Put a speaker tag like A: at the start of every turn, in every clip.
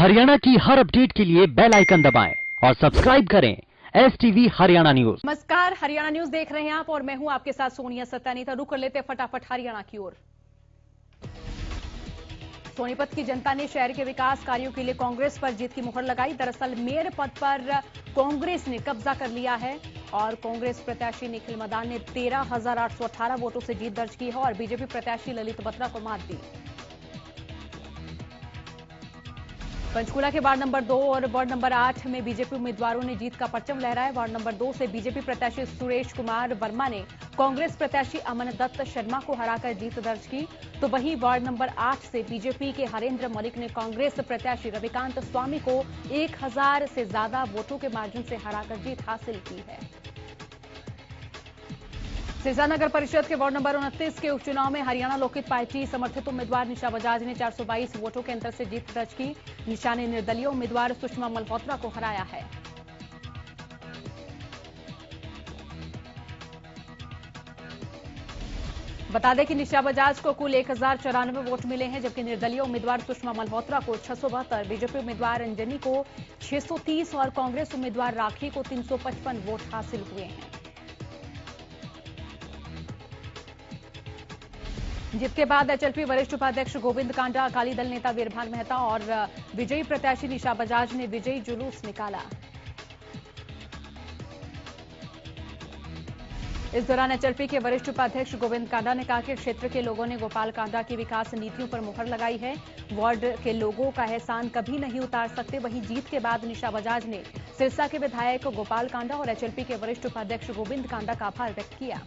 A: हरियाणा की हर अपडेट के लिए बेल आइकन दबाएं और सब्सक्राइब करें STV हरियाणा न्यूज।
B: नमस्कार, हरियाणा न्यूज देख रहे हैं आप और मैं हूं आपके साथ सोनिया सत्यानी। रुक कर लेते फटाफट हरियाणा की ओर। सोनीपत की जनता ने शहर के विकास कार्यों के लिए कांग्रेस पर जीत की मुहर लगाई। दरअसल मेयर पद पर कांग्रेस ने कब्जा कर लिया है और कांग्रेस प्रत्याशी निखिल मदान ने 13,818 वोटों से जीत दर्ज की है और बीजेपी प्रत्याशी ललित बत्रा को मात दी। पंचकूला के वार्ड नंबर 2 और वार्ड नंबर 8 में बीजेपी उम्मीदवारों ने जीत का परचम लहराया। वार्ड नंबर 2 से बीजेपी प्रत्याशी सुरेश कुमार वर्मा ने कांग्रेस प्रत्याशी अमन दत्त शर्मा को हराकर जीत दर्ज की, तो वहीं वार्ड नंबर 8 से बीजेपी के हरेंद्र मलिक ने कांग्रेस प्रत्याशी रविकांत स्वामी को 1000 से ज्यादा वोटों के मार्जिन से हराकर जीत हासिल की है। सिरसा नगर परिषद के वार्ड नंबर 29 के उपचुनाव में हरियाणा लोकहित पार्टी समर्थित उम्मीदवार निशा बजाज ने 422 वोटों के अंतर से जीत दर्ज की। निशा ने निर्दलीय उम्मीदवार सुषमा मल्होत्रा को हराया है। बता दें कि निशा बजाज को कुल 1094 वोट मिले हैं, जबकि निर्दलीय उम्मीदवार सुषमा मल्होत्रा को 672, बीजेपी उम्मीदवार अंजनी को 630 और कांग्रेस उम्मीदवार राखी को 355 वोट हासिल हुए हैं। जीत के बाद एचएलपी वरिष्ठ उपाध्यक्ष गोविंद कांडा, अकाली दल नेता वीरभान मेहता और विजयी प्रत्याशी निशा बजाज ने विजयी जुलूस निकाला। इस दौरान एचएलपी के वरिष्ठ उपाध्यक्ष गोविंद कांडा ने कहा कि क्षेत्र के लोगों ने गोपाल कांडा की विकास नीतियों पर मुहर लगाई है। वार्ड के लोगों का एहसान कभी नहीं उतार सकते। वहीं जीत के बाद निशा बजाज ने सिरसा के विधायक गोपाल कांडा और एचएलपी के वरिष्ठ उपाध्यक्ष गोविंद कांडा का आभार व्यक्त किया।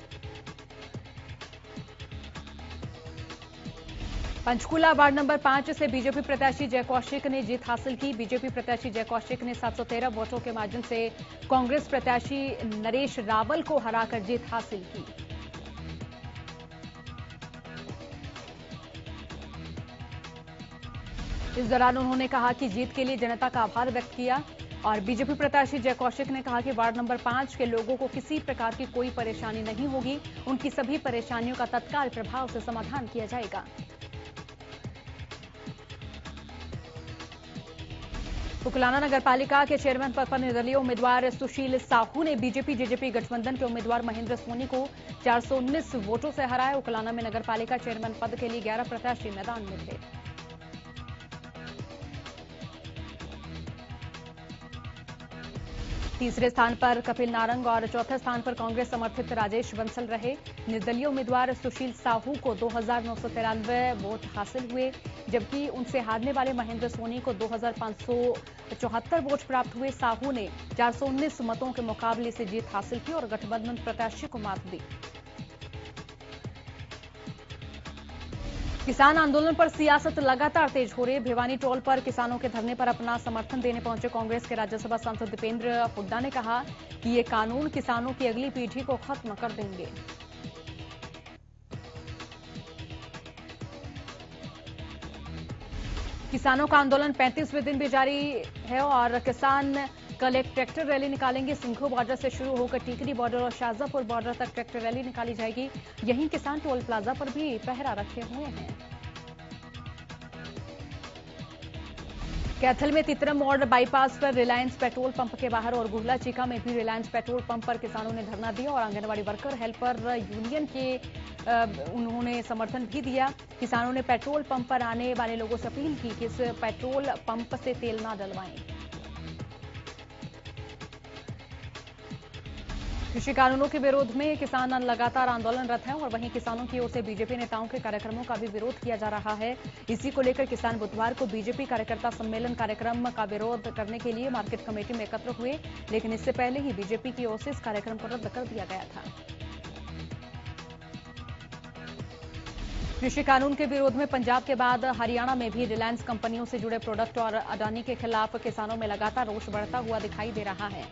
B: पंचकूला वार्ड नंबर 5 से बीजेपी प्रत्याशी जय कौशिक ने जीत हासिल की। बीजेपी प्रत्याशी जय कौशिक ने 713 वोटों के मार्जिन से कांग्रेस प्रत्याशी नरेश रावल को हराकर जीत हासिल की। इस दौरान उन्होंने कहा कि जीत के लिए जनता का आभार व्यक्त किया और बीजेपी प्रत्याशी जय कौशिक ने कहा कि वार्ड नंबर 5 के लोगों को किसी प्रकार की कोई परेशानी नहीं होगी। उनकी सभी परेशानियों का तत्काल प्रभाव से समाधान किया जाएगा। उकलाना नगर पालिका के चेयरमैन पद पर निर्दलीय उम्मीदवार सुशील साहू ने बीजेपी जेजेपी गठबंधन के उम्मीदवार महेंद्र सोनी को 419 वोटों से हराया। उकलाना में नगर पालिका चेयरमैन पद के लिए 11 प्रत्याशी मैदान में थे। तीसरे स्थान पर कपिल नारंग और चौथे स्थान पर कांग्रेस समर्थित राजेश बंसल रहे। निर्दलीय उम्मीदवार सुशील साहू को 2,993 वोट हासिल हुए, जबकि उनसे हारने वाले महेंद्र सोनी को 2,574 वोट प्राप्त हुए। साहू ने 419 मतों के मुकाबले से जीत हासिल की और गठबंधन प्रत्याशी को मात दी। किसान आंदोलन पर सियासत लगातार तेज हो रही है। भिवानी टोल पर किसानों के धरने पर अपना समर्थन देने पहुंचे कांग्रेस के राज्यसभा सांसद दीपेंद्र हुड्डा ने कहा कि ये कानून किसानों की अगली पीढ़ी को खत्म कर देंगे। किसानों का आंदोलन 35वें दिन भी जारी है और किसान कल एक ट्रैक्टर रैली निकालेंगे। सिंघू बॉर्डर से शुरू होकर टीकरी बॉर्डर और शाहजहांपुर बॉर्डर तक ट्रैक्टर रैली निकाली जाएगी। यहीं किसान टोल प्लाजा पर भी पहरा रखे हुए हैं। कैथल में तितरम मोड़ बाईपास पर रिलायंस पेट्रोल पंप के बाहर और गुहला चीका में भी रिलायंस पेट्रोल पंप पर किसानों ने धरना दिया और आंगनबाड़ी वर्कर हेल्पर यूनियन के उन्होंने समर्थन भी दिया। किसानों ने पेट्रोल पंप पर आने वाले लोगों से अपील की कि इस पेट्रोल पंप से तेल न डलवाएं। कृषि कानूनों के विरोध में किसान लगातार आंदोलनरत हैं और वहीं किसानों की ओर से बीजेपी नेताओं के कार्यक्रमों का भी विरोध किया जा रहा है। इसी को लेकर किसान बुधवार को बीजेपी कार्यकर्ता सम्मेलन कार्यक्रम का विरोध करने के लिए मार्केट कमेटी में एकत्र हुए, लेकिन इससे पहले ही बीजेपी की ओर से इस कार्यक्रम को रद्द कर दिया गया था। कृषि कानून के विरोध में पंजाब के बाद हरियाणा में भी रिलायंस कंपनियों से जुड़े प्रोडक्ट और अडानी के खिलाफ किसानों में लगातार रोष बढ़ता हुआ दिखाई दे रहा है।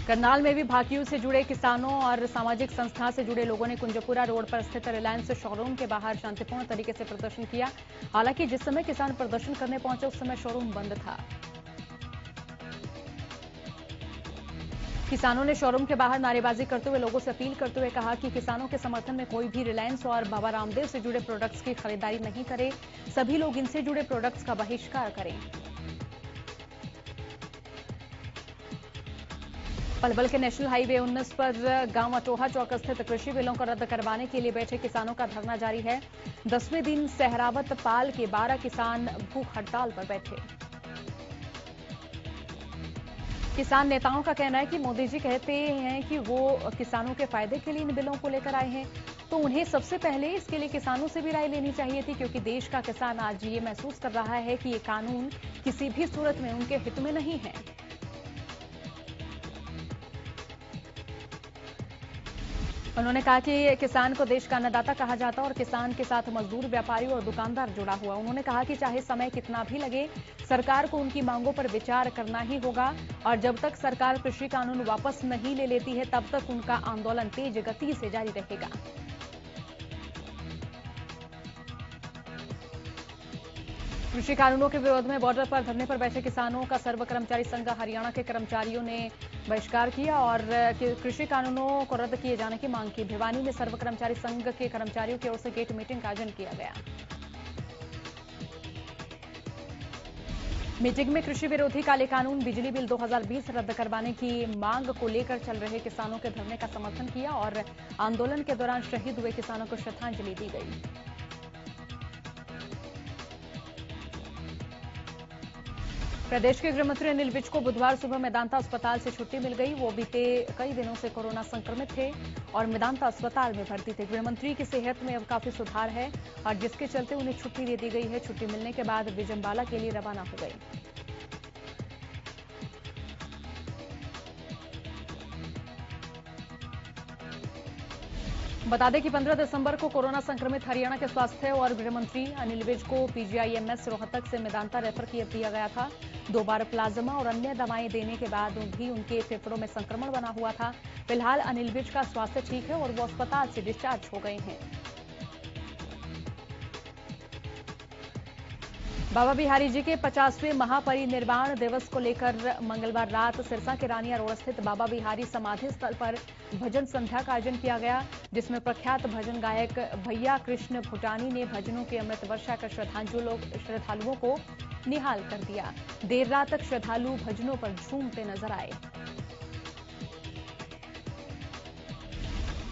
B: करनाल में भी भाकियू से जुड़े किसानों और सामाजिक संस्था से जुड़े लोगों ने कुंजपुरा रोड पर स्थित रिलायंस शोरूम के बाहर शांतिपूर्ण तरीके से प्रदर्शन किया। हालांकि जिस समय किसान प्रदर्शन करने पहुंचे उस समय शोरूम बंद था। किसानों ने शोरूम के बाहर नारेबाजी करते हुए लोगों से अपील करते हुए कहा कि किसानों के समर्थन में कोई भी रिलायंस और बाबा रामदेव से जुड़े प्रोडक्ट्स की खरीदारी नहीं करे। सभी लोग इनसे जुड़े प्रोडक्ट्स का बहिष्कार करें। पलवल के नेशनल हाईवे 19 पर गांव अटोहा चौक स्थित कृषि बिलों को रद्द करवाने के लिए बैठे किसानों का धरना जारी है। 10वें दिन सहरावत पाल के 12 किसान भूख हड़ताल पर बैठे। किसान नेताओं का कहना है कि मोदी जी कहते हैं कि वो किसानों के फायदे के लिए इन बिलों को लेकर आए हैं, तो उन्हें सबसे पहले इसके लिए किसानों से भी राय लेनी चाहिए थी, क्योंकि देश का किसान आज ये महसूस कर रहा है कि ये कानून किसी भी सूरत में उनके हित में नहीं है। उन्होंने कहा कि किसान को देश का अन्नदाता कहा जाता है और किसान के साथ मजदूर, व्यापारी और दुकानदार जुड़ा हुआ। उन्होंने कहा कि चाहे समय कितना भी लगे, सरकार को उनकी मांगों पर विचार करना ही होगा और जब तक सरकार कृषि कानून वापस नहीं ले लेती है, तब तक उनका आंदोलन तेज गति से जारी रहेगा। कृषि कानूनों के विरोध में बॉर्डर पर धरने पर बैठे किसानों का सर्व कर्मचारी संघ हरियाणा के कर्मचारियों ने बहिष्कार किया और कृषि कानूनों को रद्द किए जाने की मांग की। भिवानी में सर्व कर्मचारी संघ के कर्मचारियों की ओर से गेट मीटिंग का आयोजन किया गया। मीटिंग में कृषि विरोधी काले कानून, बिजली बिल 2020 रद्द करवाने की मांग को लेकर चल रहे किसानों के धरने का समर्थन किया और आंदोलन के दौरान शहीद हुए किसानों को श्रद्धांजलि दी गई। प्रदेश के गृह मंत्री अनिल विज को बुधवार सुबह मेदांता अस्पताल से छुट्टी मिल गई। वो बीते कई दिनों से कोरोना संक्रमित थे और मेदांता अस्पताल में भर्ती थे। गृह मंत्री की सेहत में अब काफी सुधार है और जिसके चलते उन्हें छुट्टी दे दी गई है। छुट्टी मिलने के बाद विज अंबाला के लिए रवाना हो गए। बता दें कि 15 दिसंबर को कोरोना संक्रमित हरियाणा के स्वास्थ्य और गृह मंत्री अनिल विज को पीजीआईएमएस रोहतक से मेदांता रेफर किया गया था। 2 बार प्लाज्मा और अन्य दवाएं देने के बाद भी उनके फेफड़ों में संक्रमण बना हुआ था। फिलहाल अनिल विज का स्वास्थ्य ठीक है और वो अस्पताल से डिस्चार्ज हो गए हैं। बाबा बिहारी जी के 50वें महापरिनिर्वाण दिवस को लेकर मंगलवार रात सिरसा के रानिया रोड स्थित बाबा बिहारी समाधि स्थल पर भजन संध्या का आयोजन किया गया, जिसमें प्रख्यात भजन गायक भैया कृष्ण भूटानी ने भजनों की अमृत वर्षा कर श्रद्धालुओं को निहाल कर दिया। देर रात तक श्रद्धालु भजनों पर झूमते नजर आए।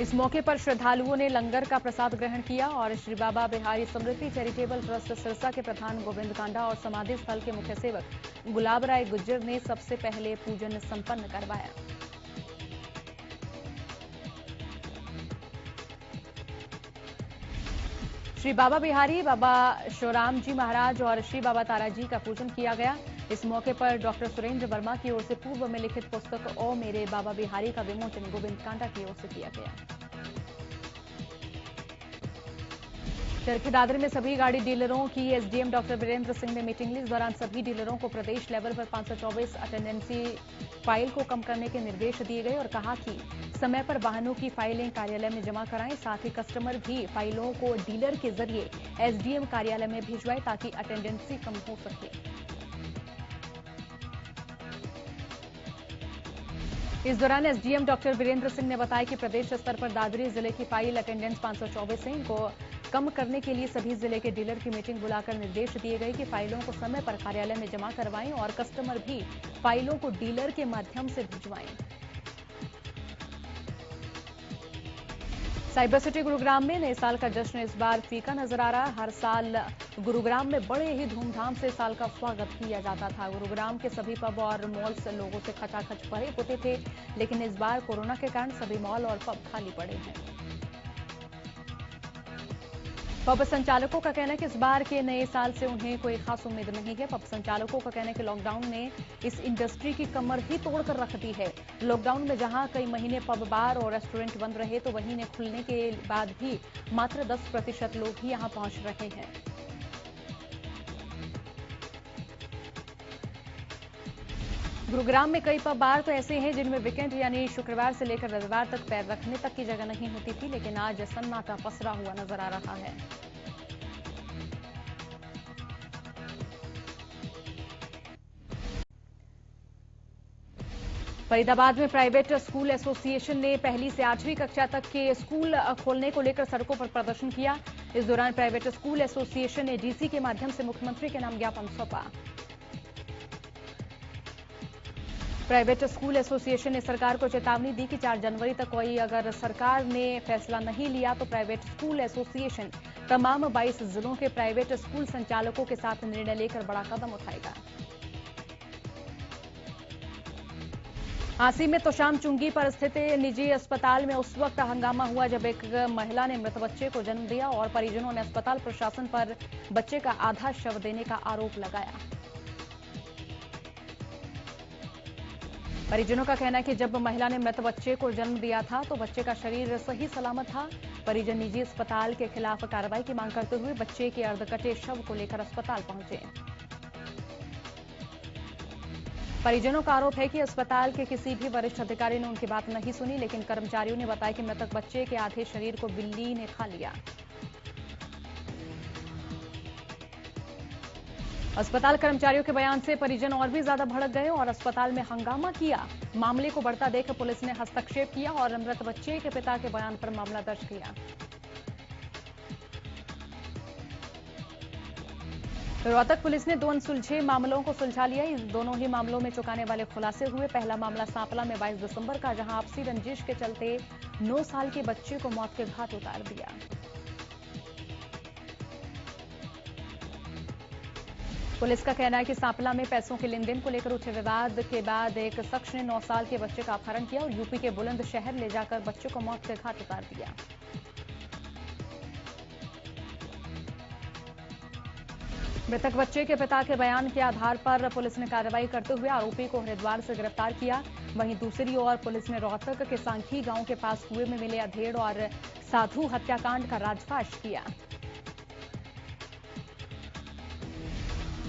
B: इस मौके पर श्रद्धालुओं ने लंगर का प्रसाद ग्रहण किया और श्री बाबा बिहारी स्मृति चैरिटेबल ट्रस्ट सिरसा के प्रधान गोविंद कांडा और समाधि स्थल के मुख्य सेवक गुलाब राय गुज्जर ने सबसे पहले पूजन संपन्न करवाया। श्री बाबा बिहारी, बाबा शिवराम जी महाराज और श्री बाबा तारा जी का पूजन किया गया। इस मौके पर डॉक्टर सुरेंद्र वर्मा की ओर से पूर्व में लिखित पुस्तक ओ मेरे बाबा बिहारी का विमोचन गोविंद कांडा की ओर से किया गया। चरखी दादरी में सभी गाड़ी डीलरों की एसडीएम डॉक्टर वीरेंद्र सिंह ने मीटिंग ली। इस दौरान सभी डीलरों को प्रदेश लेवल पर 524 अटेंडेंसी फाइल को कम करने के निर्देश दिए गए और कहा कि समय पर वाहनों की फाइलें कार्यालय में जमा कराएं। साथ ही कस्टमर भी फाइलों को डीलर के जरिए एसडीएम कार्यालय में भिजवाएं ताकि अटेंडेंसी कम हो सके। इस दौरान एसडीएम डॉक्टर वीरेंद्र सिंह ने बताया कि प्रदेश स्तर पर दादरी जिले की फाइल अटेंडेंस 524 है। इनको कम करने के लिए सभी जिले के डीलर की मीटिंग बुलाकर निर्देश दिए गए कि फाइलों को समय पर कार्यालय में जमा करवाएं और कस्टमर भी फाइलों को डीलर के माध्यम से भिजवाएं। साइबर सिटी गुरुग्राम में नए साल का जश्न इस बार फीका नजर आ रहा। हर साल गुरुग्राम में बड़े ही धूमधाम से साल का स्वागत किया जाता था। गुरुग्राम के सभी पब और मॉल्स लोगों से खचाखच भरे होते थे, लेकिन इस बार कोरोना के कारण सभी मॉल और पब खाली पड़े हैं। पब संचालकों का कहना है कि इस बार के नए साल से उन्हें कोई खास उम्मीद नहीं है। पब संचालकों का कहना है कि लॉकडाउन ने इस इंडस्ट्री की कमर ही तोड़कर रख दी है। लॉकडाउन में जहां कई महीने पब, बार और रेस्टोरेंट बंद रहे, तो वहीं इन्हें खुलने के बाद भी मात्र 10% लोग ही यहां पहुंच रहे हैं। गुरुग्राम में कई पब, बार तो ऐसे हैं जिनमें वीकेंड यानी शुक्रवार से लेकर रविवार तक पैर रखने तक की जगह नहीं होती थी, लेकिन आज सन्नाटा पसरा हुआ नजर आ रहा है। फरीदाबाद में प्राइवेट स्कूल एसोसिएशन ने पहली से 8वीं कक्षा तक के स्कूल खोलने को लेकर सड़कों पर प्रदर्शन किया। इस दौरान प्राइवेट स्कूल एसोसिएशन ने डीसी के माध्यम से मुख्यमंत्री के नाम ज्ञापन सौंपा। प्राइवेट स्कूल एसोसिएशन ने सरकार को चेतावनी दी कि 4 जनवरी तक कोई अगर सरकार ने फैसला नहीं लिया तो प्राइवेट स्कूल एसोसिएशन तमाम 22 जिलों के प्राइवेट स्कूल संचालकों के साथ निर्णय लेकर बड़ा कदम उठाएगा। हांसी में तोशाम चुंगी पर स्थित निजी अस्पताल में उस वक्त हंगामा हुआ जब एक महिला ने मृत बच्चे को जन्म दिया और परिजनों ने अस्पताल प्रशासन पर बच्चे का आधा शव देने का आरोप लगाया। परिजनों का कहना है कि जब महिला ने मृत बच्चे को जन्म दिया था तो बच्चे का शरीर सही सलामत था। परिजन निजी अस्पताल के खिलाफ कार्रवाई की मांग करते हुए बच्चे के अर्धकटे शव को लेकर अस्पताल पहुंचे। परिजनों का आरोप है कि अस्पताल के किसी भी वरिष्ठ अधिकारी ने उनकी बात नहीं सुनी, लेकिन कर्मचारियों ने बताया कि मृतक बच्चे के आधे शरीर को बिल्ली ने खा लिया। अस्पताल कर्मचारियों के बयान से परिजन और भी ज्यादा भड़क गए और अस्पताल में हंगामा किया। मामले को बढ़ता देख पुलिस ने हस्तक्षेप किया और मृत बच्चे के पिता के बयान पर मामला दर्ज किया। रोहतक पुलिस ने 2 अनसुलझे मामलों को सुलझा लिया। इन दोनों ही मामलों में चौंकाने वाले खुलासे हुए। पहला मामला सांपला में 22 दिसंबर का, जहां आपसी रंजिश के चलते 9 साल के बच्चे को मौत के घाट उतार दिया। पुलिस का कहना है कि सांपला में पैसों के लेन देन को लेकर उठे विवाद के बाद एक शख्स ने 9 साल के बच्चे का अपहरण किया और यूपी के बुलंदशहर ले जाकर बच्चे को मौत के घाट उतार दिया। मृतक बच्चे के पिता के बयान के आधार पर पुलिस ने कार्रवाई करते हुए आरोपी को हरिद्वार से गिरफ्तार किया। वहीं दूसरी ओर पुलिस ने रोहतक के सांखी गांव के पास कुएं में मिले अधेड़ और साधु हत्याकांड का राजफाश किया।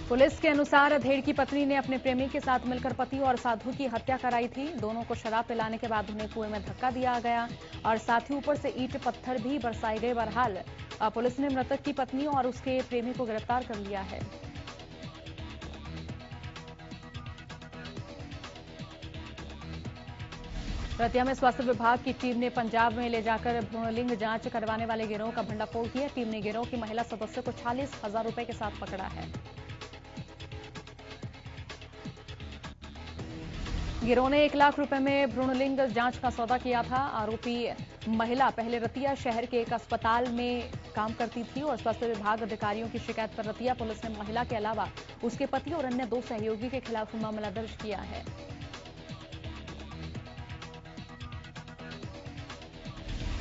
B: पुलिस के अनुसार अधेड़ की पत्नी ने अपने प्रेमी के साथ मिलकर पति और साधु की हत्या कराई थी। दोनों को शराब पिलाने के बाद उन्हें कुएं में धक्का दिया गया और साथ ही ऊपर से ईंट पत्थर भी बरसाए गए। बहरहाल पुलिस ने मृतक की पत्नी और उसके प्रेमी को गिरफ्तार कर लिया है। रतिया में स्वास्थ्य विभाग की टीम ने पंजाब में ले जाकर भ्रूणलिंग जांच करवाने वाले गिरोह का भंडाफोड़ किया। टीम ने गिरोह की महिला सदस्य को 40,000 रुपए के साथ पकड़ा है। गिरोह ने 1 लाख रुपए में भ्रूणलिंग जांच का सौदा किया था। आरोपी महिला पहले रतिया शहर के एक अस्पताल में काम करती थी और स्वास्थ्य विभाग अधिकारियों की शिकायत पर रतिया पुलिस ने महिला के अलावा उसके पति और अन्य 2 सहयोगी के खिलाफ मामला दर्ज किया है।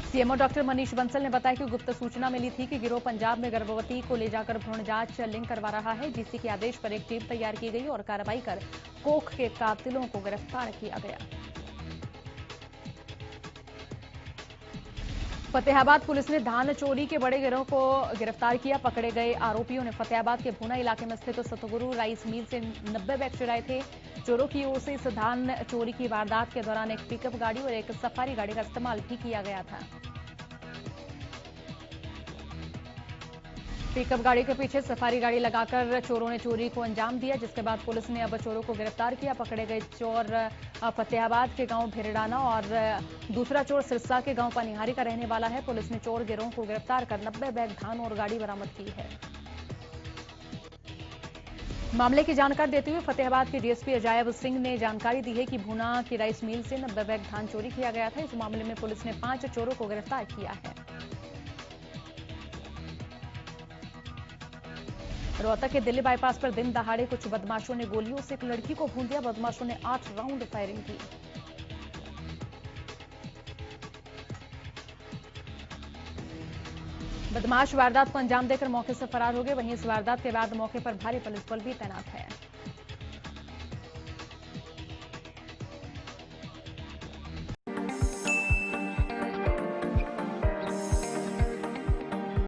B: सीएमओ डॉक्टर मनीष बंसल ने बताया कि गुप्त सूचना मिली थी कि गिरोह पंजाब में गर्भवती को ले जाकर भ्रूण जांच लिंक करवा रहा है। डीसी के आदेश पर एक टीम तैयार की गई और कार्रवाई कर कोख के कातिलों को गिरफ्तार किया गया। फतेहाबाद पुलिस ने धान चोरी के बड़े गिरोह को गिरफ्तार किया। पकड़े गए आरोपियों ने फतेहाबाद के भूना इलाके में स्थित सतगुरु राइस मिल से 90 बैग चुराए थे। चोरों की ओर से इस धान चोरी की वारदात के दौरान एक पिकअप गाड़ी और एक सफारी गाड़ी का इस्तेमाल भी किया गया था। पिकअप गाड़ी के पीछे सफारी गाड़ी लगाकर चोरों ने चोरी को अंजाम दिया, जिसके बाद पुलिस ने अब चोरों को गिरफ्तार किया। पकड़े गए चोर फतेहाबाद के गांव भिरडाना और दूसरा चोर सिरसा के गांव पनिहारी का रहने वाला है। पुलिस ने चोर गिरोह को गिरफ्तार कर 90 बैग धान और गाड़ी बरामद की है। मामले की जानकारी देते हुए फतेहाबाद के डीएसपी अजायब सिंह ने जानकारी दी है कि भूना की राइस मिल से 90 बैग धान चोरी किया गया था। इस मामले में पुलिस ने 5 चोरों को गिरफ्तार किया है। रोहतक के दिल्ली बाईपास पर दिन दहाड़े कुछ बदमाशों ने गोलियों से एक लड़की को भून दिया। बदमाशों ने 8 राउंड फायरिंग की। बदमाश वारदात को अंजाम देकर मौके से फरार हो गए। वहीं इस वारदात के बाद मौके पर भारी पुलिस बल भी तैनात है।